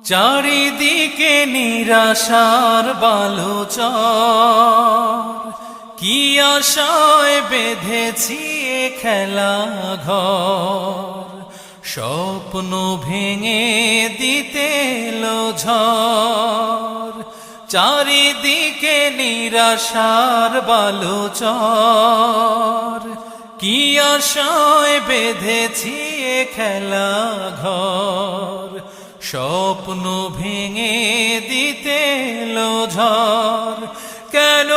চারিদিকে নিরাশার বালুচর, কি আশায় বেঁধেছি এ খেলা ঘর। স্বপ্ন ভেঙে দিতে এলো ঝড়, চারিদিকে নিরাশার বালুচর, কি আশায় বেঁধেছি এ খেলা ঘর। স্বপ্ন ভেঙে দিতে এলো ঝড়, কেন